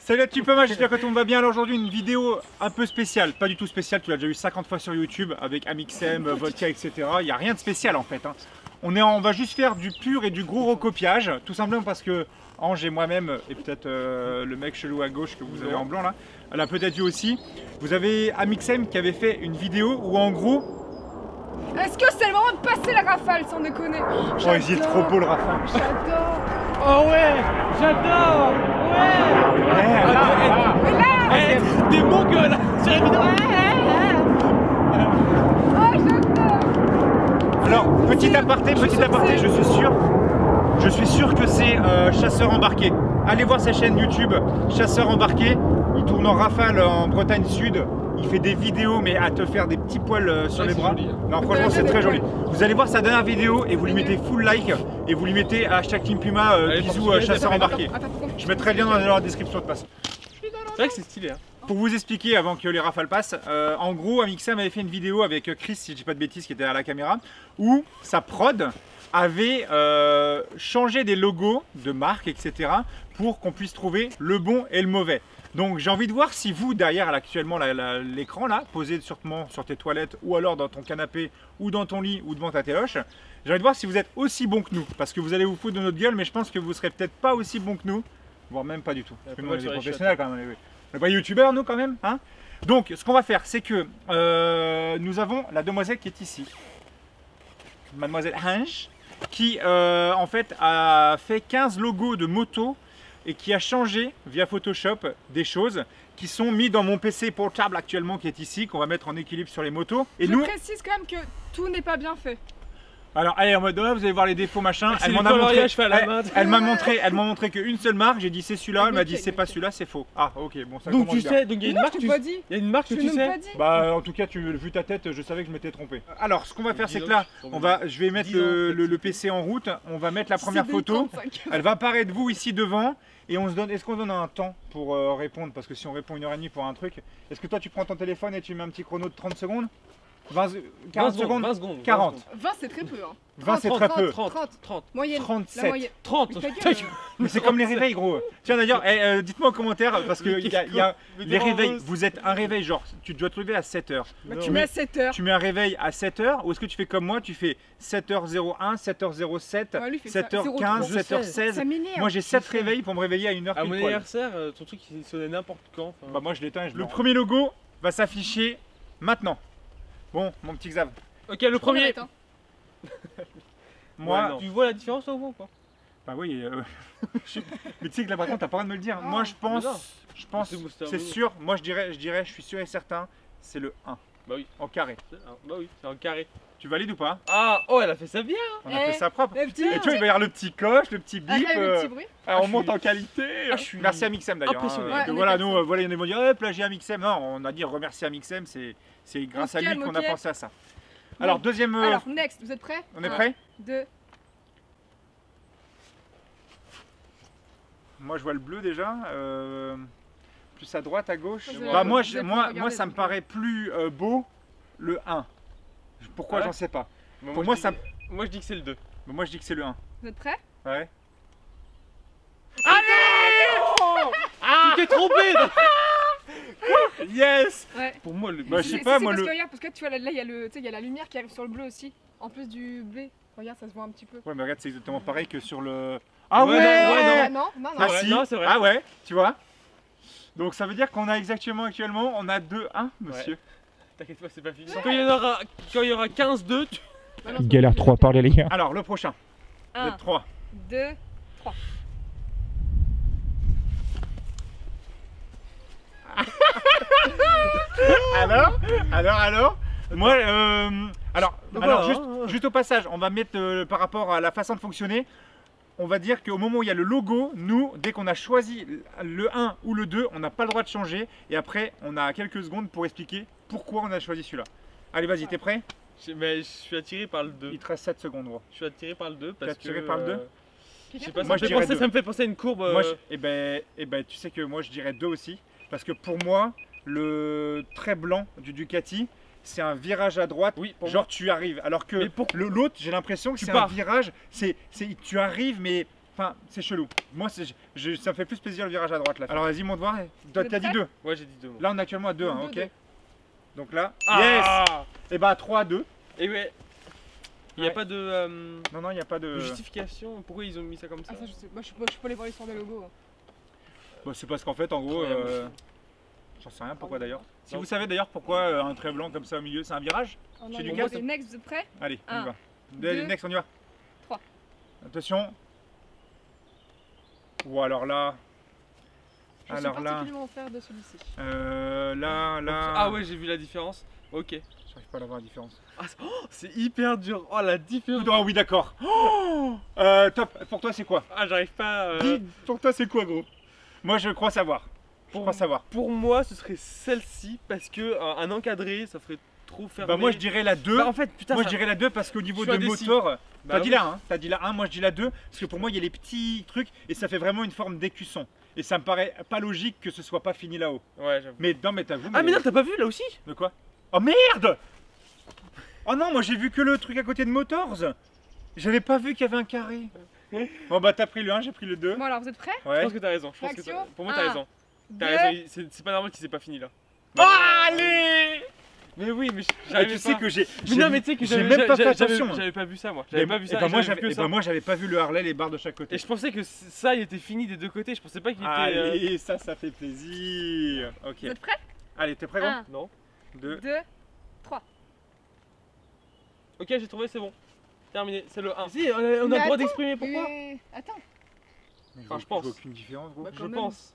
Salut la Petit Pama, j'espère que tout le monde va bien. Alors aujourd'hui une vidéo un peu spéciale, pas du tout spéciale, tu l'as déjà vu 50 fois sur YouTube avec Amixem, Vodka, etc. Il n'y a rien de spécial en fait. Hein. On va juste faire du pur et du gros recopiage, tout simplement parce que Ange et moi-même, et peut-être le mec chelou à gauche que vous avez en blanc là, elle a peut-être vu aussi. Vous avez Amixem qui avait fait une vidéo où en gros... Est-ce que c'est le moment de passer la rafale sans déconner? Oh il est trop beau le Rafale. J'adore. Oh ouais, j'adore. Ouais. Des bons gueules sur la vidéo. Oh j'adore. Alors, petit aparté, je suis sûr que c'est Chasseur Embarqué. Allez voir sa chaîne YouTube, Chasseur Embarqué. Il tourne en rafale en Bretagne Sud. Il fait des vidéos, mais à te faire des petits poils sur les bras. Joli, hein. Non, franchement, c'est très joli. Vous allez voir sa dernière vidéo et vous lui mettez full like et vous lui mettez hashtag Team Puma, bisous Chasseur Embarqué. Je mettrai le lien dans la description de passe. C'est vrai que c'est stylé. Hein. Pour vous expliquer avant que les rafales passent, en gros, Amixem avait fait une vidéo avec Chris, si je dis pas de bêtises, qui était à la caméra, où sa prod avait changé des logos de marque, etc. pour qu'on puisse trouver le bon et le mauvais. Donc j'ai envie de voir si vous, derrière actuellement l'écran là, posé sûrement sur tes toilettes ou alors dans ton canapé ou dans ton lit ou devant ta téloche, j'ai envie de voir si vous êtes aussi bon que nous. Parce que vous allez vous foutre de notre gueule, mais je pense que vous serez peut-être pas aussi bon que nous, voire même pas du tout. Parce que nous on est des professionnels quand même. On n'est pas youtubeurs nous quand même, hein. Donc ce qu'on va faire, c'est que nous avons la demoiselle qui est ici, mademoiselle Hange, qui en fait a fait 15 logos de moto et qui a changé via Photoshop des choses qui sont mis dans mon PC portable actuellement qui est ici, qu'on va mettre en équilibre sur les motos. Et je nous, précise quand même que tout n'est pas bien fait. alors allez en mode, vous allez voir les défauts machin. Elle m'a montré qu'une seule marque, j'ai dit c'est celui-là, elle m'a dit c'est pas celui-là, c'est faux. Ah ok, bon ça donc commence tu bien. sais, donc il y a une Non, marque, je t'ai pas dit. il y a une marque que Je tu n'ai sais. pas dit. Bah en tout cas, vu ta tête, je savais que je m'étais trompé. Alors ce qu'on va faire, c'est que là, je vais mettre le PC en route, on va mettre la première photo. Elle va apparaître vous ici devant. Et on se donne, est-ce qu'on donne un temps pour répondre? Parce que si on répond 1h30 pour un truc, est-ce que toi tu prends ton téléphone et tu mets un petit chrono de 30 secondes 40 secondes 20 secondes. 40. 20 c'est très peu. Hein. 20 c'est très peu. 30. Moyenne. 37. La moyenne. 30. Mais ta gueule, Mais c'est comme les réveils gros. Tiens d'ailleurs, dites-moi en commentaire, parce que y a les réveils, vous êtes un réveil genre, tu dois te lever à 7h. bah, tu mets à 7h. Tu mets un réveil à 7h ou est-ce que tu fais comme moi, tu fais 7h01, 7h07, Ouais, lui, il fait ça. 7h15, 7h16. Ça m'énerve. Moi j'ai 7 réveils pour me réveiller à 1h À mon pile poil. anniversaire, ton truc il sonnait n'importe quand. Enfin. Bah moi je l'éteins et le premier logo va s'afficher maintenant. Bon, mon petit Xav. Ok, le premier. Moi, ouais, tu vois la différence au moins ou pas? bah oui, mais tu sais que là par contre t'as pas le droit de me le dire. Moi je pense, c'est sûr, moi je dirais, je suis sûr et certain, c'est le 1. Bah oui. En carré. Bah oui, c'est en carré. Tu valides ou pas? Ah, oh elle a fait ça bien. On a fait ça propre. Le petit, Et tu vois, il va y avoir le petit coche, le petit bip. le petit bruit. Alors, on monte en qualité. Merci à Amixem d'ailleurs. impressionné. Hein. Ouais, Voilà, nous, voilà, il y en a qui vont dire, plagier Amixem. Non, on a dit remercier Amixem, c'est grâce à lui qu'on a pensé à ça. Alors, deuxième. Alors, next, vous êtes prêts? On est prêts? 2. Moi, je vois le bleu déjà. Plus à droite, à gauche. Vous Bah, avez- moi, vous avez moi, regardé, ça me donc, paraît plus beau le 1. Pourquoi, Ouais. j'en sais pas. Moi, moi, je ça. dis- moi je dis que c'est le 2. Moi, je dis que c'est le 1. Vous êtes prêts? Ouais. Tu t'es trompé. Yes! Ouais. Pour moi le. Bah, je sais Si, pas, si, moi parce le. que regarde, parce que tu vois là, il y a le, tu sais, il y a la lumière qui arrive sur le bleu aussi, en plus du blé. Regarde, ça se voit un petit peu. Ouais, mais regarde, c'est exactement pareil que sur le. Ah Ouais, ouais! non, Non, non, non. Ah vrai, si. non, c'est vrai. Ah ouais, tu vois? Donc ça veut dire qu'on a exactement actuellement, on a 2-1, monsieur. T'inquiète pas, c'est pas fini. Quand il y aura 15-2, tu. Galère 3 par les gars. Alors, le prochain. Vous 1, êtes 3. 2, 3. Alors moi, alors voilà, juste au passage, on va mettre par rapport à la façon de fonctionner, on va dire qu'au moment où il y a le logo, nous, dès qu'on a choisi le 1 ou le 2, on n'a pas le droit de changer. Et après, on a quelques secondes pour expliquer pourquoi on a choisi celui-là. Allez, vas-y, t'es prêt? Mais je suis attiré par le 2. Il te reste 7 secondes, gros. Je suis attiré par le 2 parce que. attiré par le 2? Je sais pas, Moi, je dirais deux. ça me fait penser à une courbe. Moi, eh ben, tu sais que moi, je dirais 2 aussi. Parce que pour moi, le trait blanc du Ducati, c'est un virage à droite, Oui, pour genre moi. tu arrives. Alors que Mais pour- l'autre, j'ai l'impression que Tu c'est un pars. virage, tu arrives, mais Enfin, c'est chelou. Moi, ça me fait plus plaisir le virage à droite là. Alors vas-y, monte voir. T'as êtes dit prêts 2. Ouais, j'ai dit 2 mots. Là, on est actuellement à 2, hein, Deux, ok. deux. Donc là, Ah et bah 3 à 2. Et ouais. Il n'y a Ouais. pas de Non, non, il n'y a pas de. justification. Pourquoi ils ont mis ça comme ça? Ah, ça, je sais. Moi, je peux aller voir l'histoire des logos. Hein. Bah, c'est parce qu'en fait, en gros, Incroyable. j'en sais rien pourquoi d'ailleurs. Si Non. vous savez d'ailleurs pourquoi un trait blanc comme ça au milieu, c'est un virage. Oh, non, Chez mais Lucas, c'est next, vous êtes prêts? Allez, on y Un, va. deux, Next, on y va. 3. Attention. Ou alors là. Je suis Alors là. particulièrement faire de celui-ci. Là. Ah ouais, j'ai vu la différence. Ok. J'arrive pas à la voir la différence. Ah, c'est hyper dur. Oh la différence. Oh oui, d'accord. Top. Pour toi, c'est quoi? Ah, j'arrive pas. Dis, pour toi, c'est quoi, gros? Moi, je crois savoir. Je crois savoir. Pour moi, ce serait celle-ci parce que un encadré, ça ferait trop fermé. Bah, moi, je dirais la 2. Bah, en fait, putain, Moi, ça- je dirais la 2 parce qu'au niveau Je suis de indécis. moteur. Bah T'as dit oui. la 1, t'as dit la 1, moi je dis la 2, parce que pour moi il y a les petits trucs et ça fait vraiment une forme d'écusson. Et ça me paraît pas logique que ce soit pas fini là-haut. Ouais, j'avoue. Mais non, mais t'as vu. Ah, mais non, t'as pas vu là aussi? De quoi? Oh merde! Oh non, moi j'ai vu que le truc à côté de Motors. J'avais pas vu qu'il y avait un carré. Bon bah t'as pris le 1, j'ai pris le 2. Bon, alors, vous êtes prêts? Je Ouais. pense que t'as raison. Je pense que Réaction. pour moi, t'as Un, raison. T'as 2. raison. C'est pas normal qu'il s'est pas fini là. Allez! Mais oui, mais Et j'arrivais tu sais pas. que j'ai. Mais non, mais tu sais que j'ai même pas fait attention. J'avais pas vu ça moi. Mais J'avais pas vu ça. et bah moi j'avais vu que ça. j'avais pas vu le Harley, les barres de chaque côté. Et je pensais que ça, il était fini des deux côtés. Je pensais pas qu'il était. Allez, ça fait plaisir. Ok. Vous êtes prêts? Allez, t'es prêt, gros? 1, Non. 2. 2, 3. Ok, j'ai trouvé, c'est bon. Terminé, c'est le 1. Si, on a le droit attends, d'exprimer pourquoi. Attends. Enfin, je pense. J'ai aucune différence, gros. Bah, Je quand même. pense.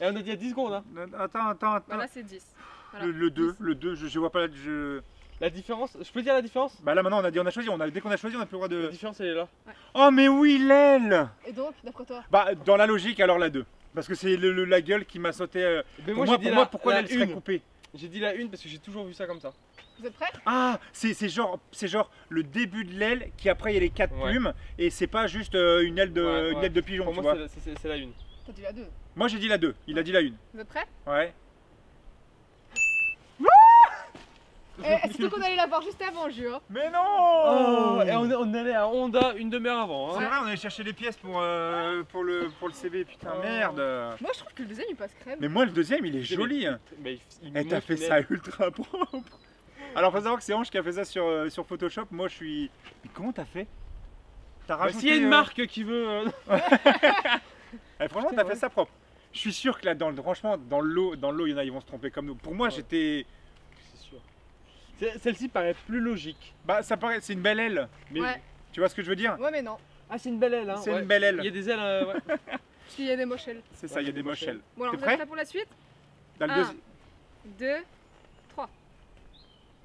Et on a dit à 10 secondes. Hein. Attends. Bah, là, c'est 10. Voilà. Le 2, je vois pas la. La différence, je peux dire la différence? Bah là maintenant on a choisi, dès qu'on a choisi on a plus le droit La de. différence, elle est là. Oh mais oui l'aile. Et donc, d'après toi? Bah dans la logique alors la 2. Parce que c'est la gueule qui m'a sauté. Mais Pour j'ai dit moi, pourquoi l'aile serait une. coupée? J'ai dit la 1 parce que j'ai toujours vu ça comme ça. Vous êtes prêts? Ah c'est genre le début de l'aile qui après il y a les 4 Ouais. plumes et c'est pas juste une aile de Ouais, une ouais. aile de pigeon Pour tu moi, vois. c'est la 1. Toi, tu as 2. Moi j'ai dit la 2, il a dit la 1. Vous êtes prêts? Ouais. Eh, surtout qu'on allait la voir juste avant, jure. Mais non. Oh, et on allait à Honda une demi-heure avant. C'est Hein. vrai, on allait chercher les pièces pour le CB, putain Oh. merde. Moi, je trouve que le deuxième, il passe crème. Mais moi le deuxième il est joli. Mais il Et me t'as montre fait une ça aile. ultra propre. Alors faut savoir que c'est Ange qui a fait ça sur Photoshop. Moi je suis. Mais comment t'as fait? T'as Bah, rajouté. s'il y a une marque qui veut. Franchement Putain, t'as ouais. fait ça propre. Je suis sûr que là franchement dans l'eau il y en a ils vont se tromper comme nous. Pour moi Ouais. j'étais. C'est sûr. Celle-ci paraît plus logique. Bah ça paraît c'est une belle aile. Mais... Ouais. Tu vois ce que je veux dire? Ouais, mais non. Ah, c'est une belle aile. Hein. C'est ouais. une belle aile. Il y a des ailes. Ouais. Parce qu'il y a des moches ailes. C'est ça, Ouais, il y a des des moches ailes. Bon, alors, T'es vous êtes prêt? prêts pour la suite? Dans le 1, deuxième. 2, 3.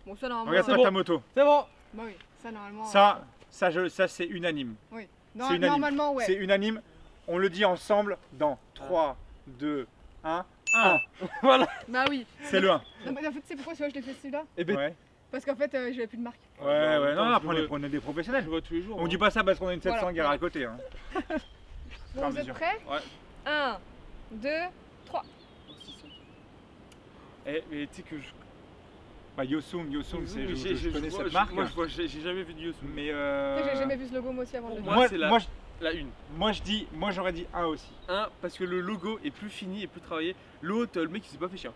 Bon, ça, normalement. Regarde c'est pas bon. ta moto. C'est bon. Bah oui, ça, normalement. Ça c'est unanime. Oui. c'est unanime. Normalement, ouais. C'est unanime. On le dit ensemble dans 3, 2, 1. 1. Voilà. Bah oui. C'est le 1. Non, mais en fait, c'est pourquoi je l'ai fait celui-là? Et ben, Ouais. Parce qu'en fait, j'avais plus de marque. Ouais, non, attends, après je on est des je professionnels. le vois tous les jours. On hein. dit pas ça parce qu'on a une 700 Voilà. guerre à côté. Hein. Bon, vous êtes mesure. prêts? Ouais. 1, 2, 3. Eh, mais tu sais que je. Bah, Yosung, c'est, Mais je connais vois- cette marque. Moi, j'ai jamais vu de Yosu. Mais J'ai jamais vu ce logo, moi aussi, avant de le Pour dire. moi, c'est la- moi, La 1. moi j'aurais dit 1 aussi. Parce que le logo est plus fini et plus travaillé. L'autre, le mec, il s'est pas fait chier.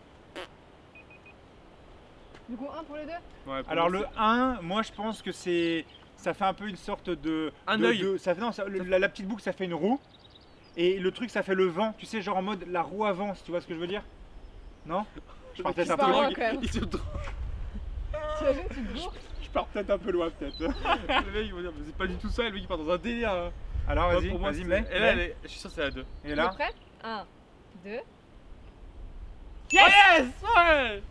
Du coup, 1 pour les deux? Ouais, pour Alors moi, le 1, moi je pense que ça fait un peu une sorte de. Un de- œil. de- ça fait, non, la petite boucle ça fait une roue. Et le truc ça fait le vent, tu sais, genre en mode la roue avance, tu vois ce que je veux dire? Non? Je pars peut-être un peu pas loin. loin, quand même. Il se drôle. T'imagines, tu te bourres? Je pars peut-être un peu loin, peut-être. Le mec, il va dire, mais c'est pas du tout ça. Et le mec, il part dans un délire. Hein. Alors Ouais, vas-y, pour moi, vas-y, c'est- mets. Et là, je suis sûr que c'est la 2. Et Vous là? êtes prêts? 1, 2. Yes! Ouais!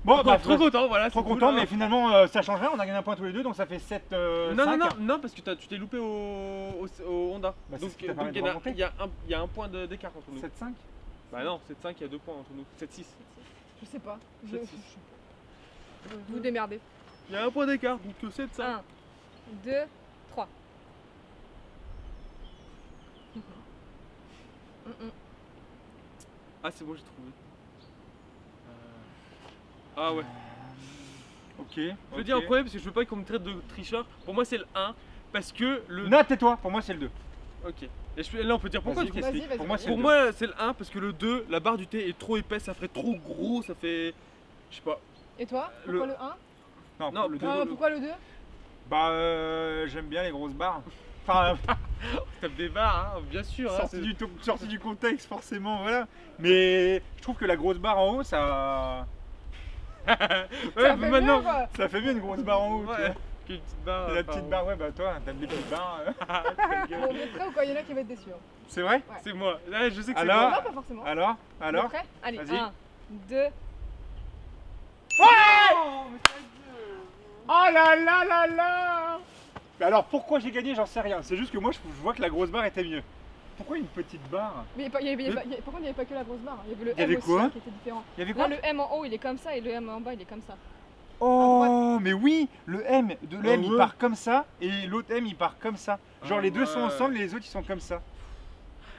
Bon, bah, trop content, voilà. trop c'est cool, content, hein. mais finalement ça change rien, on a gagné un point tous les deux, donc ça fait 7. Non, parce que tu t'es loupé au Honda. Bah, c'est donc ce qui t'a permis il de y, remonter. y a un point d'écart entre nous. 7-5. Bah non, 7-5, il y a 2 points entre nous. 7-6. Je sais pas. Sept, Je- six. Vous démerdez. Il y a un point d'écart, donc 7-5. 1, 2, 3. Ah, c'est bon, j'ai trouvé. Ah ouais. Ok. Je veux dire un premier parce que je veux pas qu'on me traite de tricheur. Pour moi, c'est le 1 parce que le. Non, tais-toi, pour moi c'est le 2. Ok. Et là, on peut dire pourquoi Vas-y, du coup. Vas-y, explique. vas-y, Pour moi, vas-y. c'est Pour le moi, c'est le 1 parce que le 2, la barre du thé est trop épaisse, ça ferait trop gros, ça fait. Je sais pas. Et toi, pourquoi le 1? Non, Non, le pour- 2. Pourquoi le 2? Bah, j'aime bien les grosses barres. Enfin, Tape des barres, hein, bien sûr. Hein, sorti du contexte, forcément, voilà. Mais je trouve que la grosse barre en haut, ça. Ouais, Ça mais fait maintenant. mieux, quoi. Ça fait bien une grosse barre en haut, tu Ouais. vois. Une petite barre. Et la enfin, petite barre, ouais, bah toi, t'aimes les petites barres. Bon, vous êtes prêts ou quoi? Il y en a qui vont être déçus. Hein. C'est vrai? C'est moi. Là, je sais que c'est Alors moi. Non, pas forcément. Alors Vous êtes Alors prêts? Allez, Vas-y. 1, 2. Oh là là là là! Mais alors pourquoi j'ai gagné, j'en sais rien. C'est juste que moi je vois que la grosse barre était mieux. Pourquoi une petite barre? Mais par contre, il n'y avait pas que la grosse barre. Il y avait le Il y avait M aussi quoi hein, qui était différent. Il y avait Là, quoi? le M en haut, il est comme ça et le M en bas, il est comme ça. Oh mais oui, le M il ouais. part comme ça et l'autre M il part comme ça. Genre Ah les deux sont ouais. ensemble et les autres ils sont comme ça.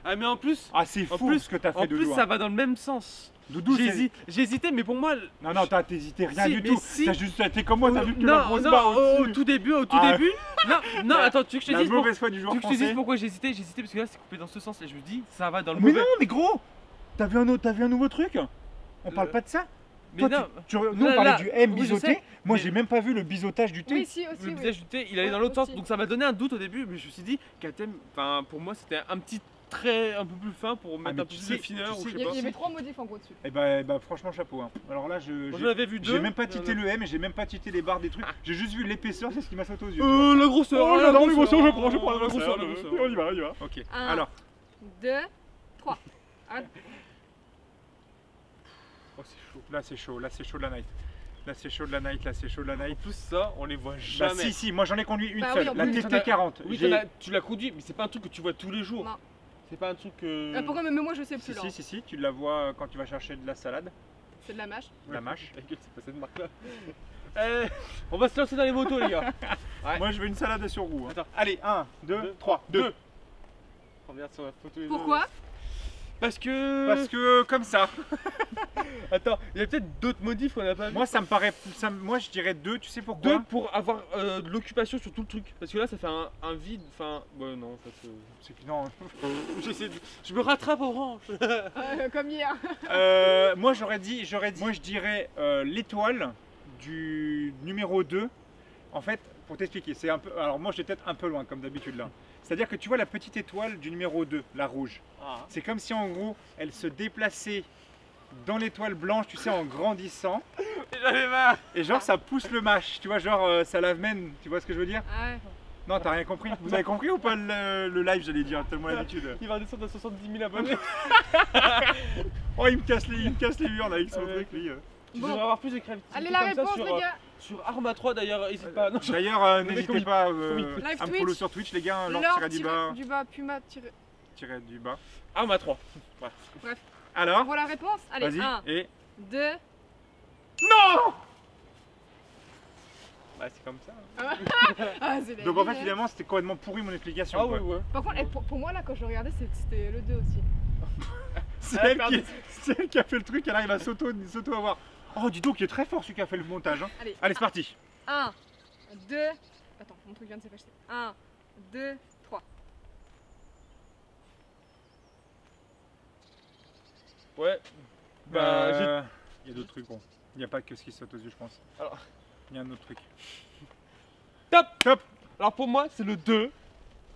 Ah, mais en plus. Ah c'est En fou plus- ce que t'as fait En Doudou. plus, ça va dans le même sens. Doudou, c'est- J'ai hésité, mais pour moi. Non non t'as hésité rien Si, du mais tout. si. T'as juste été comme moi, t'as vu que non, la grosse non, barre au au-dessus. tout début, Ah. Non, attends, tu veux que je te La dise mauvaise foi du tu joueur veux que je te dise français. pourquoi j'ai hésité? J'ai hésité parce que là c'est coupé dans ce sens et je me dis ça va dans le Mais mauvais. non mais gros, t'as vu un nouveau truc? On parle pas de ça? Mais Toi, non, nous on Là, parlait là, du M oui, je biseauté, sais, moi mais- j'ai même pas vu le biseautage du thé. Oui, si, aussi. le Oui. visage du thé il allait Ouais, dans l'autre sens aussi. donc ça m'a donné un doute au début mais je me suis dit qu'un thème, enfin pour moi c'était un petit trait un peu plus fin pour mettre mais un peu tu plus sais- de fineur tu ou sais- je Il sais y pas. avait 3 modifs en gros dessus. Et bah franchement chapeau hein. Alors là Moi j'en avais vu deux. j'ai même pas tité le M et j'ai même pas tité les barres des trucs, j'ai juste vu l'épaisseur, c'est ce qui m'a sauté aux yeux. La grosseur, Oh, la j'adore les grosseur, grosseurs, je prends la la grosseur, la grosseur. on y va, on y va. Ok, Un. alors, 2, 3. oh, c'est chaud. Là c'est chaud, là c'est chaud de la night. Là c'est chaud de la night, là c'est chaud de la En night. plus ça on les voit Bah jamais. si, moi j'en ai conduit une Bah seule, oui, en la plus, TT40. Oui, J'ai- tu l'as conduit mais c'est pas un truc que tu vois tous les jours. Non. C'est pas un truc que. Pourquoi même moi je sais plus là. Si, tu la vois quand tu vas chercher de la salade, C'est de la mâche. la mâche. Ta gueule, c'est pas cette marque là. On va se lancer dans les motos les gars. Ouais. Moi je veux une salade sur roue. hein. Attends. Allez, 1, 2, 3, 2. Regarde sur la photo. les deux. Pourquoi? Parce que. Parce que comme ça. Attends, il y a peut-être d'autres modifs qu'on n'a pas vu. Moi ça me paraît, moi je dirais 2, tu sais pourquoi? Deux pour avoir de l'occupation sur tout le truc. Parce que là ça fait un vide. Enfin, ouais, non, ça se. C'est que non. J'essaie de. Je me rattrape aux branches. Comme hier. Moi moi je dirais l'étoile du numéro 2. En fait, pour t'expliquer, c'est un peu. Alors moi j'étais peut-être un peu loin comme d'habitude là. C'est-à-dire que tu vois la petite étoile du numéro 2, la rouge. Ah. C'est comme si en gros elle se déplaçait dans l'étoile blanche, tu sais, en grandissant. J'en ai marre. Et genre ça pousse le match, tu vois, genre ça l'amène, tu vois ce que je veux dire? Ah ouais. Non, t'as rien compris? Vous avez compris ou pas le live, j'allais dire, tellement l'habitude. Il va descendre à 70 000 abonnés. Oh, il me casse les urnes avec son Ouais. truc, lui. Tu Bon. devrais avoir plus de créativité. Allez, la comme ça réponse, sur, les gars. Sur Arma 3 d'ailleurs, n'hésite pas. Non, je- D'ailleurs, Le mec, n'hésitez comme pas Live à me Twitch. follow sur Twitch, les gars, L'or Laure du bas, du bas, Puma tiré. tiré du bas. Arma 3. Alors, Pour la réponse, allez, vas-y, 1, et... 2. Non! Bah, c'est comme ça. Ah, c'est la Donc en fait, vie, hein. finalement, c'était complètement pourri mon explication. Ah quoi. ouais, ouais. Par contre, pour moi, là, quand je regardais, c'était le 2 aussi. C'est Ah, elle, pardon. c'est elle qui a fait le truc, elle arrive à s'auto-avoir. Oh, dis donc, il est très fort celui qui a fait le montage. Hein. Allez, Allez, c'est parti. 1, 2. Attends, mon truc vient de s'afficher. 1, 2, 3. Ouais. Bah, j'ai. Il y a d'autres trucs, bon. Il n'y a pas que ce qui saute aux yeux, je pense. Alors. Il y a un autre truc. Top. Top. Alors pour moi, c'est le 2.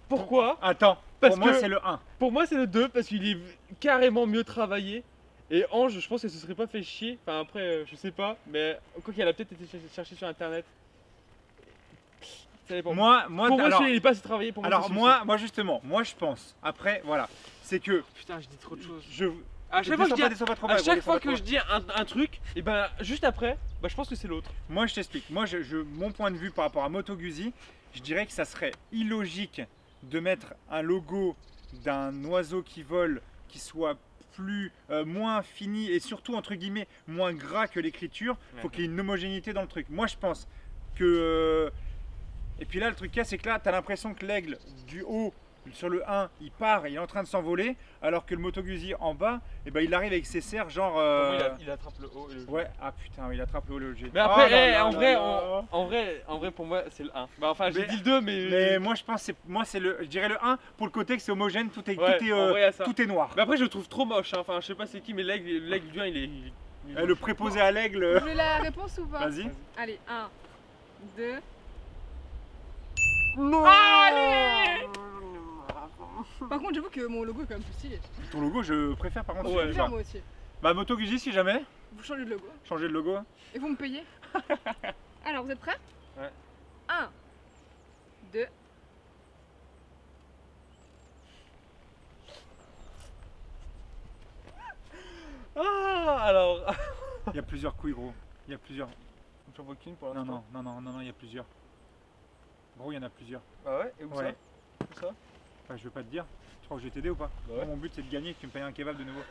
Pourquoi? Attends, Parce pour moi, que- c'est le 1. Pour moi, c'est le 2 parce qu'il est carrément mieux travaillé. Et Ange, je pense qu'elle se serait pas fait chier. Enfin, après, je sais pas. Mais quoi qu'elle a peut-être été chercher sur internet. Ça dépend. Moi, pour moi, alors, celui-là, il est pas assez travaillé. Pour moi, alors c'est moi, justement, moi je pense, après, voilà, c'est que celui-ci. Putain, je dis trop de choses. je. À chaque fois que je dis, descends pas trop à bas, chaque descends fois pas trop que bas. je dis un truc, et ben juste après, bah, je pense que c'est l'autre. Moi, je t'explique. Moi, mon point de vue par rapport à Moto Guzzi, je dirais que ça serait illogique de mettre un logo d'un oiseau qui vole qui soit moins fini et surtout entre guillemets moins gras que l'écriture. Faut Ouais. qu'il y ait une homogénéité dans le truc. Moi, je pense que et puis là, le truc qu'il y a, c'est que là, tu as l'impression que l'aigle du haut sur le 1, il part, il est en train de s'envoler, alors que le Moto Guzzi en bas, et ben il arrive avec ses serres genre. Il attrape le haut et le G. Ouais, ah putain, il attrape le haut et le G. Mais après, Oh là là en là vrai, là. en vrai, pour moi, c'est le 1. Bah, enfin, j'ai Mais- dit le 2, mais. Mais moi je pense c'est le, je dirais le 1 pour le côté que c'est homogène, tout est, Ouais, tout est, en vrai, il y a ça. tout est noir. Mais après, je le trouve trop moche. Hein. Enfin, je sais pas c'est qui, mais l'aigle du 1, il est Le préposé à l'aigle. Vous voulez la réponse ou pas? Vas-y. Allez, 1, 2. Non. Allez. Par contre, j'avoue que mon logo est quand même plus stylé. Ton logo, je préfère par contre. Ouais. Je celui-là. vais faire moi aussi. Bah Moto Guzzi si jamais, Vous changez de logo. changer le logo. Et vous me payez. Alors, vous êtes prêts? Ouais. 1, 2. Ah, alors. Il y a plusieurs couilles gros. Il y a plusieurs. J'en vois qu'une pour Non, l'instant. non, il y a plusieurs. Gros, il y en a plusieurs. Bah ouais, et où Ouais. ça Où ça Bah, je veux pas te dire. Tu crois que je vais t'aider ou pas? Bah ouais. Moi, mon but c'est de gagner et que tu me payes un kebab de nouveau.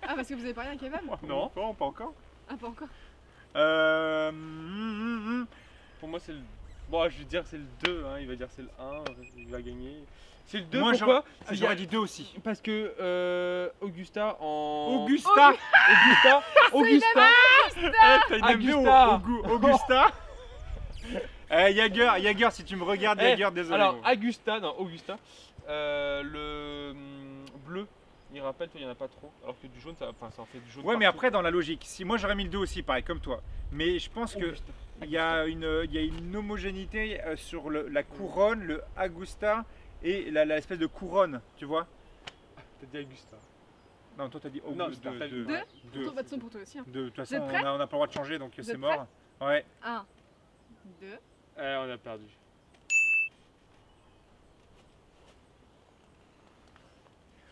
Ah, parce que vous avez parlé à un kebab? Non. Pas encore. Ah, pas encore. Pour moi, c'est le. Bon, je vais dire c'est le 2, hein. Il va dire c'est le 1, il va gagner. C'est le 2, Moi, pourquoi J'aurais dit 2 aussi. Parce que Augusta en. Augusta. Augusta T'as une Augusta. Augusta. Jaeger, si tu me regardes, Eh, Jaeger, désolé. Alors, gros. Augusta, le bleu, il rappelle qu'il n'y en a pas trop. Alors que du jaune, ça en fait du jaune. Ouais, mais partout. après, dans la logique, si moi j'aurais mis le 2 aussi, pareil, comme toi. Mais je pense que Augusta. il y a une homogénéité sur la couronne, le Augusta et l'espèce de couronne, tu vois. T'as dit Augusta. Non, toi t'as dit Non, Augusta. t'as dit Deux. Deux. Bah, de toute façon, pour toi aussi. Hein. De toute Vous façon, êtes prêts on n'a pas le droit de changer, donc c'est êtes mort. Ouais. 1, 2. On a perdu.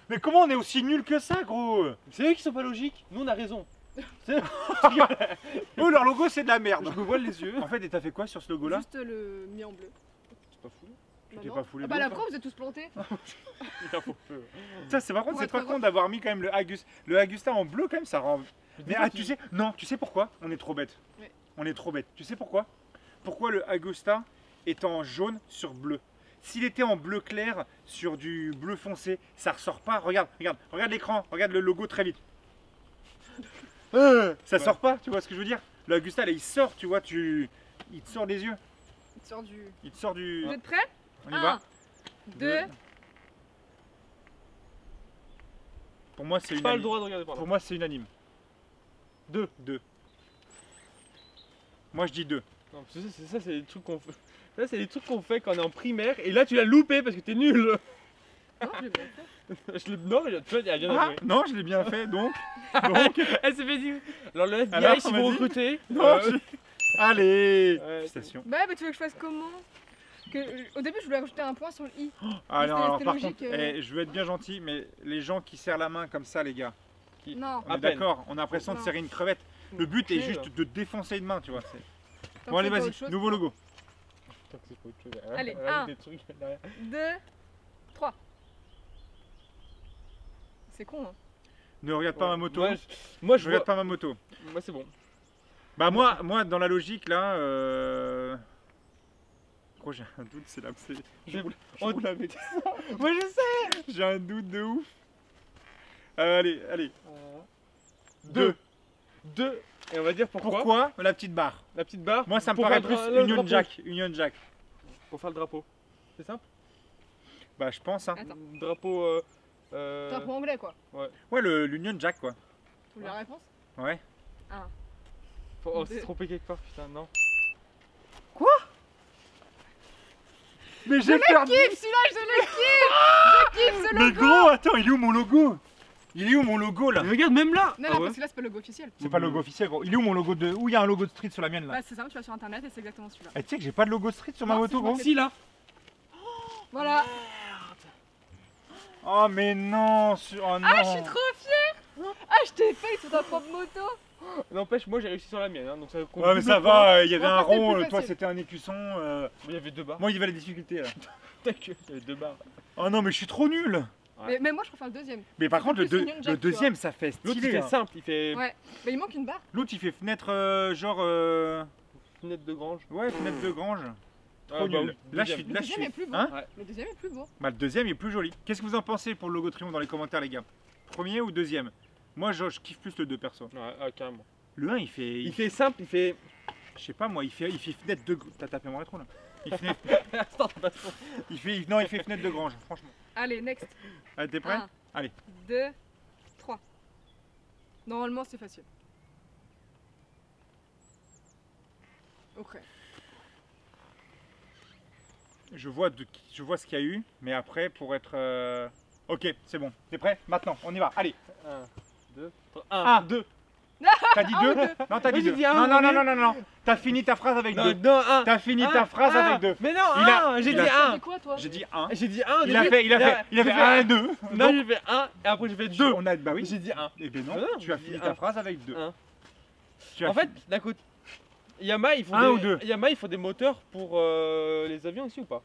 Mais comment on est aussi nul que ça, gros? C'est eux qui sont pas logiques, nous on a raison. Oh, leur logo c'est de la merde. Je me voile les yeux. En fait, et t'as fait quoi sur ce logo-là? Juste le mis en bleu. C'est pas fou. Tu Bah t'es non. pas foulé Ah bah de la ouf, preuve, vous êtes tous plantés. Il en faut peu. Ça, c'est par contre, Pour c'est être pas heureux. con d'avoir mis quand même le Augusta en bleu, quand même, ça rend. Mais ah, tu sais, non, tu sais pourquoi? On est trop bête. Ouais. On est trop bête. Tu sais pourquoi? Pourquoi le Augusta est en jaune sur bleu? S'il était en bleu clair sur du bleu foncé, ça ressort pas. Regarde l'écran, regarde le logo très vite. Ça Ouais. sort pas, tu vois ce que je veux dire? Le Augusta là, il sort, tu vois, il te sort des yeux. Il sort du. Il te sort du. Vous êtes prêts? On y va. 1, 2. Pour moi, c'est Pas le unanime. droit de regarder par là. Pour moi, c'est unanime. 2. Moi, je dis 2. Non, parce que ça, c'est des trucs qu'on fait. Ça, c'est des trucs qu'on fait quand on est en primaire et là tu l'as loupé parce que t'es nul. Non, je l'ai bien fait. Non, mais tu vois, elle vient Ah, d'avouer. non, je l'ai bien fait, donc. Elle s'est fait dire. Alors le FBI, Alors, s'ils vas-y. vont recruter. Non, Ouais, Allez Félicitations. Bah, mais tu veux que je fasse comment? Au début, je voulais rajouter un point sur le i. Alors, c'était alors, par logique, contre, je veux être bien gentil, mais les gens qui serrent la main comme ça, les gars, Non. on À est peine. d'accord, on a l'impression de Non. serrer une crevette. Le but est Ok, juste là. de défoncer une main, tu vois. Tant Bon, que allez, c'est pas vas-y, autre chose. nouveau logo. Tant que c'est pas autre chose. Allez, Elle rajoute un. des trucs derrière. 2, 3. C'est con, hein. Ne regarde pas ma moto. Moi, je Je regarde vois. pas ma moto. Moi, c'est bon. Bah, moi, dans la logique, là. Gros, j'ai un doute, c'est là. Je on- roule avec ça. Moi, je sais. J'ai un doute de ouf. Allez. 2. 2. Et on va dire pourquoi. Pourquoi la petite barre? La petite barre. Moi, ça me pour paraît faire plus le Union drapeau. Jack. Union Jack. Pour faire le drapeau. C'est simple. Bah, je pense, hein. Attends. Drapeau. Drapeau anglais, quoi. Ouais, l'Union Jack, quoi. Vous voulez la réponse? Ouais. 1. Oh, c'est Deux. trompé quelque part, putain, non. Mais j'ai perdu. Kiffe, celui-là, je le kiffe! Je kiffe ce Mais logo! gros, attends, il est où mon logo? Il est où mon logo là? Mais regarde, même là. Non, Ah non, ouais. parce que là, c'est pas le logo officiel. C'est pas le logo officiel, gros. Il est où mon logo de. Où il y a un logo de street sur la mienne là? Bah, c'est simple, tu vas sur internet et c'est exactement celui-là. Eh, tu sais que j'ai pas de logo street sur ma Non, moto, c'est gros? marqué. Si, là. Voilà! Oh, mais non! Oh non! Ah, je suis trop fière! Ah, je t'ai fait sur ta propre moto! N'empêche, moi, j'ai réussi sur la mienne, hein, donc ça compte. Ouais, mais ça double point. va, il y avait Moi, un c'était rond, plus toi facile. c'était un écusson. Il y avait 2 barres. Moi, il y avait la difficulté là. Il y avait 2 barres. Oh non, mais je suis trop nul! Ouais. Mais moi, je préfère le deuxième. Mais par contre, plus Union Jack, tu le deuxième, ça fait L'autre, il stylé. fait hein. simple, il fait Ouais. Mais il manque une barre. L'autre, il fait fenêtre, genre. fenêtre de grange. Ouais, fenêtre de grange. Trop bah nul. oui, Là, je deuxième. suis. Le Là, je deuxième est suis. plus beau. Hein Ouais. Le deuxième est plus beau. Bah, le deuxième est plus joli. Qu'est-ce que vous en pensez pour le logo Triumph dans les commentaires, les gars? Premier ou deuxième? Moi, je kiffe plus le 2 perso. Ouais, carrément. Le 1, il fait. Il fait simple, il fait. Je sais pas, moi, il fait fenêtre de. T'as tapé mon rétro là? Il fait. Attends, t'as pas son. Non, il fait fenêtre de grange, franchement. Allez, next. Ah, t'es prêt? 1, Allez. 2, 3. Normalement, c'est facile. Ok. Je vois ce qu'il y a eu, mais après, pour être. Ok, c'est bon. T'es prêt? Maintenant, on y va. Allez. 1, 2, 3. Un. 1, 2. T'as dit Un 2? ou deux Non, t'as Moi, dit j'ai 2. dit un, Non, non, non, oui. non, non. T'as fini ta phrase avec 2. Non, 1. T'as fini ta phrase avec 2. Mais non, Il a- 1. J'ai il dit a- T'as 1. dit quoi, toi? J'ai dit 1. J'ai dit 1. Il a fait 1 et 2. Non, j'ai fait 1 et après j'ai fait 2. On a, bah oui. J'ai dit 1. Eh ben non, Non, tu as j'ai fini dit ta un. phrase avec 2. Un. Tu as En fait, fini. d'un côté, Yamaha ils font Un des... ou deux Yamaha ils font des moteurs pour les avions aussi ou pas?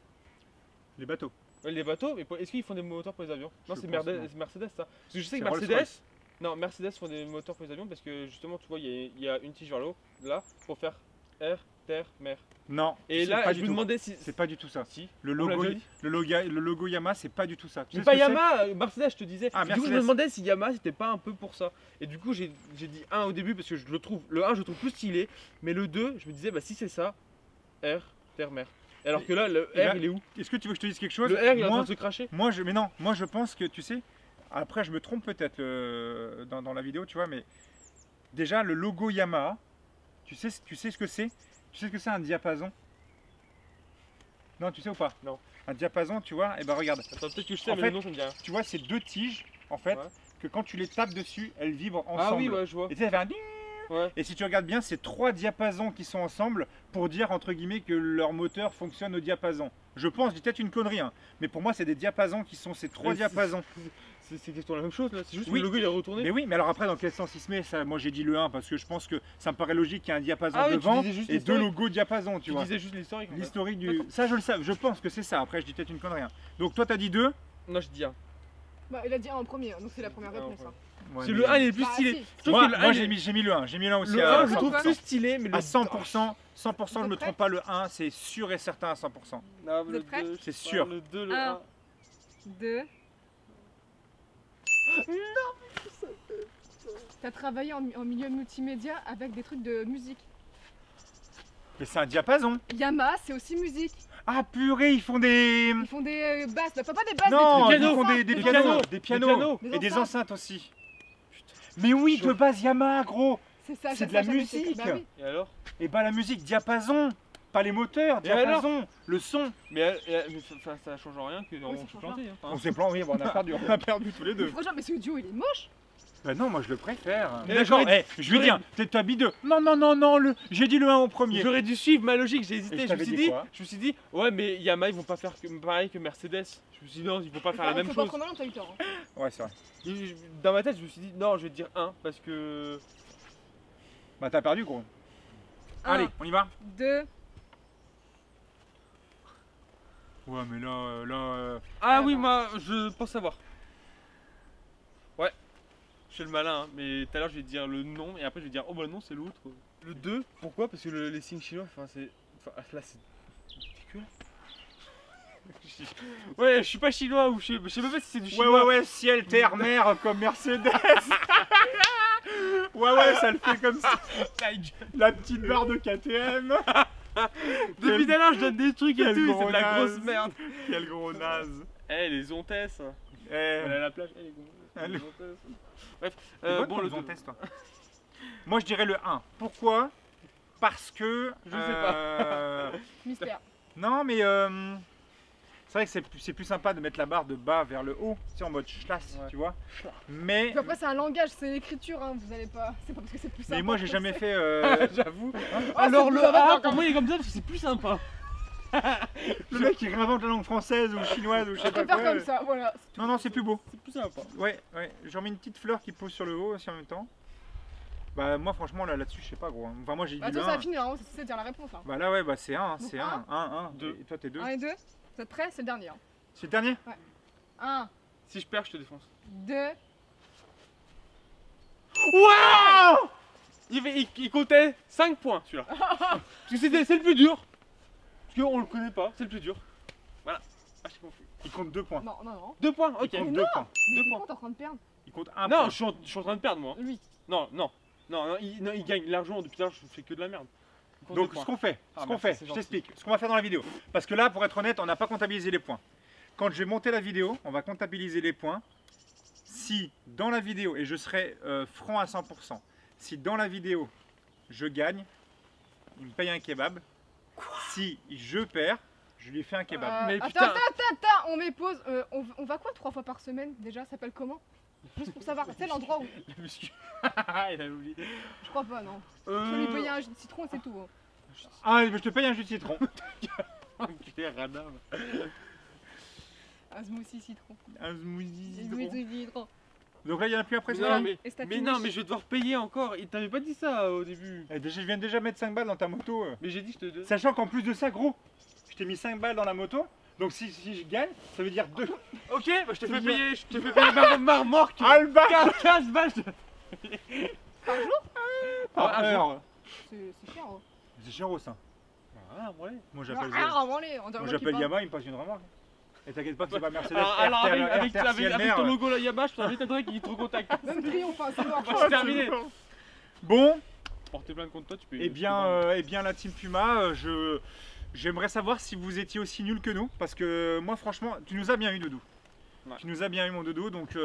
Les bateaux. Les bateaux, mais est-ce qu'ils font des moteurs pour les avions? Non, Je c'est pense Mercedes ça. Parce que je sais que C'est Mercedes. Rolls-Royce. Non, Mercedes font des moteurs pour les avions parce que justement, tu vois, il y a une tige vers le haut là pour faire air, terre, mer. Non. Et c'est là, pas je du me tout. demandais si. C'est pas du tout ça. Si. Le On l'a logo, déjà dit. le logo Yamaha, c'est pas du tout ça. Tu Mais sais pas ce que c'est? Yamaha, Mercedes, je te disais. Ah, Du coup, je me Mercedes. demandais si Yamaha c'était pas un peu pour ça. Et du coup, j'ai dit 1 au début parce que je le trouve. Le 1, je le trouve plus stylé. Mais le 2, je me disais, bah si c'est ça, air, terre, mer. Alors que là, le Et là, R, il est où? Est-ce que tu veux que je te dise quelque chose? Le R, il est en train Moi, de se cracher. mais non, moi je pense que tu sais, après je me trompe peut-être dans la vidéo, tu vois, mais déjà le logo Yamaha, tu sais ce que c'est? Tu sais ce que c'est un diapason? Non, tu sais ou pas? Non. Un diapason, tu vois, et ben regarde, Attends, peut-être que je sais, En mais fait, le nom, ça me dit rien. tu vois ces deux tiges en fait, Ouais. que quand tu les tapes dessus, elles vibrent ensemble. Ah oui, ouais, je vois. Et tu sais, ça fait un ding. Ouais. Et si tu regardes bien, c'est 3 diapasons qui sont ensemble pour dire entre guillemets que leur moteur fonctionne au diapason. Je pense, je dis peut-être une connerie, hein, mais pour moi c'est des diapasons qui sont ces 3 Mais diapasons. C'est exactement la même chose là, c'est juste Oui. le logo il est retourné. Mais oui, mais alors après dans quel sens il se met ça? Moi j'ai dit le 1 parce que je pense que ça me paraît logique qu'il y ait un diapason Ah oui, tu devant disais juste et 2 l'historique. logos diapason, tu Tu vois. disais juste l'historique. en fait. L'historique du. D'accord. Ça je le sais, je pense que c'est ça. Après je dis peut-être une connerie. Hein. Donc toi t'as dit 2. Non, je dis 1. Bah, il a dit 1 en premier, donc c'est la première Ah, réponse. ouais. hein. Ouais, C'est mais- le 1 il est plus Bah, stylé. si. Je trouve Moi, que le 1 moi il j'ai est- mis le 1. J'ai mis le 1 aussi. le à 1 je trouve 100%. plus stylé, mais le À 100%, 100% je me Vous êtes trompe pas, le 1 c'est sûr et certain à 100%. Non, Vous le êtes prêts? 2, C'est sûr. Le 2, le Un. 1. 2. T'as travaillé en milieu multimédia avec des trucs de musique. Mais c'est un diapason. Yamaha, c'est aussi musique. Ah purée, ils font des. Ils font des basses, bah, pas des basses, Non, des ils trucs font de des enceintes, pianos, enceintes. des pianos, Des et des enceintes. enceintes aussi. Mais oui, de base Yamaha, gros. C'est ça, C'est de ça, la j'avais été- musique. Bah oui. Et alors? Et bah la musique diapason, pas les moteurs, Et alors diapason, le son. Mais enfin, ça change rien que ça on change s'est planté. Hein. On s'est planté, oui, bon, on a perdu tous les deux. Franchement, mais ce duo il est moche. Bah non, moi je le préfère. Mais D'accord, j'aurais- je lui dis, hein, t'as mis 2. Non, non, non, non, j'ai dit le 1 en premier. J'aurais dû suivre ma logique, j'ai Et hésité. je Je me t'avais suis dit dit, quoi ouais, mais Yamaha ils vont pas faire pareil que Mercedes. Je me suis dit, non, ils vont pas faire la même Faut chose. pas prendre malin, t'as eu tort. hein. Ouais, c'est vrai. Dans ma tête, je me suis dit, non, je vais dire 1 parce que. Bah t'as perdu, gros. Un, Allez, on y va. 2. Ouais, mais là. Ah Ah, oui, non. moi, je pense savoir. Ouais, je suis le malin, hein, mais tout à l'heure, je vais dire le nom et après, je vais dire, oh bah non, c'est l'autre. Le 2, pourquoi? Parce que les signes chinois, enfin, c'est. Enfin, là, c'est ridicule. Ouais, je suis pas chinois ou je sais même pas si c'est du Ouais, chinois. ouais, ouais, ciel, terre, mer, comme Mercedes. Ouais, ouais, ça le fait comme ça. La petite barre de KTM. Depuis tout à l'heure, je donne des trucs et Quel tout, c'est gros de la naze. grosse merde. Quel gros naze. Eh, les ontesses. Eh, Elle est à la plage, eh, les gros. Elle- Les ontesses. Bref, t'es bonne bon, comme le zone 2. test, toi. Moi, je dirais le 1. Pourquoi? Parce que. Je sais pas. Mystère. Non, mais. C'est vrai que c'est plus sympa de mettre la barre de bas vers le haut, c'est en mode schlass, Ouais. tu vois. Mais. Puis après, c'est un langage, c'est l'écriture, hein, vous allez pas. C'est pas parce que c'est plus sympa. Mais moi, j'ai que jamais c'est- fait. J'avoue. Oh, Alors c'est le plus sympa, A, par pour contre. moi, il est comme ça parce que c'est plus sympa. Le mec qui réinvente la langue française ou chinoise ou je Je sais pas préfère quoi. comme ça, voilà. Non, non, c'est plus beau. C'est plus sympa. Ouais, ouais. J'en mets une petite fleur qui pose sur le haut aussi en même temps. Bah, moi, franchement, là-dessus, je sais pas, gros. Enfin, moi, j'ai dit Bah, le toi, ça 1. a fini, hein, c'est dire la réponse. Hein. Bah, là, ouais, bah, c'est 1. Donc, C'est un. 1. Deux. Et toi, t'es 2. 1 et 2. Vous êtes prêts? C'est le dernier. Hein. C'est le dernier? 1, Si je perds, je te défonce. 2. Waouh! Il comptait 5 points celui-là. Parce que c'est le plus dur. qu'on le connaît pas, c'est le plus dur. Voilà. Ah, je suis confus. Il compte 2 points. Non, non, non. 2 points, ok. Il compte Mais 2 non. points. Mais Deux t'es points. con, t'es en train de perdre. Il compte 1 Non, point. je suis en train de perdre moi. Lui. Non, il gagne largement. Depuis tout à l'heure, je fais que de la merde. Il compte Donc deux points. ce qu'on fait, Ah, merci, c'est je gentil. t'explique, ce qu'on va faire dans la vidéo. Parce que là, pour être honnête, on n'a pas comptabilisé les points. Quand je vais monter la vidéo, on va comptabiliser les points. Si dans la vidéo, et je serai franc à 100%, si dans la vidéo je gagne, il me paye un kebab. Si je perds, je lui fais un kebab. Mais Attends, putain. attends, on met pause. On va quoi 3 fois par semaine déjà? Ça s'appelle comment? Juste pour savoir, c'est l'endroit où. La muscu. Il a oublié. Je crois pas, non. Faut lui payer un jus de citron et c'est tout. Hein. Ah, je te paye un jus de citron. Enculé, radin. Un smoothie citron. Un smoothie Un citron. smoothie citron. Donc là, il n'y en a plus après, Mais c'est non, ça mais, Et c'est mais non, mais je vais devoir payer encore. Il t'avait pas dit ça au début. Eh, déjà, je viens déjà mettre 5 balles dans ta moto. Mais j'ai dit je te donne. Sachant qu'en plus de ça, gros, je t'ai mis 5 balles dans la moto. Donc si je gagne, ça veut dire 2. Ok, bah je te fais payer, ma remorque. Alba 15 balles. Par jour? par un heure. C'est cher. Hein. C'est cher ça. Ah ouais. Moi j'appelle Vraiment les. On dirait moi, moi qui j'appelle parle. Yamaha, il me passe une remorque. Et t'inquiète pas que c'est pas Mercedes Alors avec RTR ton logo là Yamaha, je t'invite un truc qui te recontacte. Même triomphe, hein, c'est mort. C'est terminé. Bon, Porter plainte contre toi, tu peux. eh bien la team Puma, j'aimerais savoir si vous étiez aussi nuls que nous. Parce que moi franchement, tu nous as bien eu Doudou. Ouais. Tu nous as bien eu mon Doudou, donc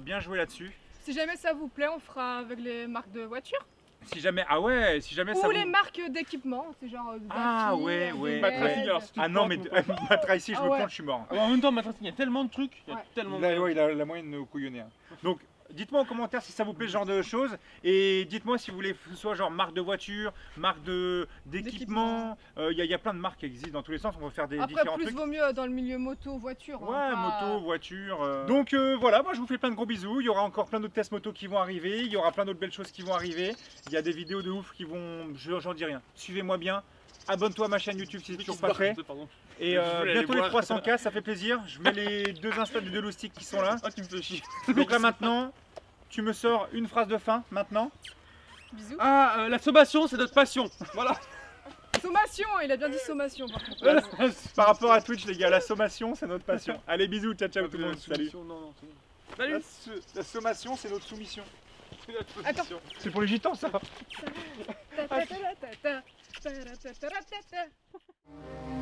bien joué là-dessus. Si jamais ça vous plaît, on fera avec les marques de voitures. Si jamais, ah ouais, si jamais ça Ou vous... les marques d'équipement. C'est genre. Ah, Daffy, ouais, ouais, Hermès. Matracing, alors si tu Ah te non plantes, mais mon pote. Matra ici, je Ah me ouais. plante, je suis mort. En même temps, Matracing, il y a tellement de trucs. Il y a Ouais. tellement de Là, ouais, il a la moyenne de couillonner. Hein. Donc, dites-moi en commentaire si ça vous plaît ce genre de choses. Et dites-moi si vous voulez que ce soit genre marque de voiture, marque d'équipement. Il y a plein de marques qui existent dans tous les sens. On va faire des Après, différents plus trucs. vaut mieux dans le milieu moto-voiture. Ouais, moto, voiture. Donc voilà, moi je vous fais plein de gros bisous. Il y aura encore plein d'autres tests moto qui vont arriver. Il y aura plein d'autres belles choses qui vont arriver. Il y a des vidéos de ouf qui vont. J'en dis rien. Suivez-moi bien. Abonne-toi à ma chaîne YouTube si c'est toujours pas fait. Pardon. Et Je voulais bientôt aller les boire. 300K, ça fait plaisir. Je mets les 2 Insta des 2 loustiques qui sont là. Ah, tu me fais chier. Donc là maintenant, tu me sors une phrase de fin maintenant. Bisous. Ah, la sommation, c'est notre passion. Voilà. Sommation, il a bien dit sommation par contre. Par rapport à Twitch les gars, la sommation c'est notre passion. Allez bisous, ciao ciao tout le monde, salut. Non, non, c'est bon. Salut. La sommation c'est notre soumission. Attends. C'est pour les gitans ça. Ta ta ta ta ta ta ta ta ta ta ta.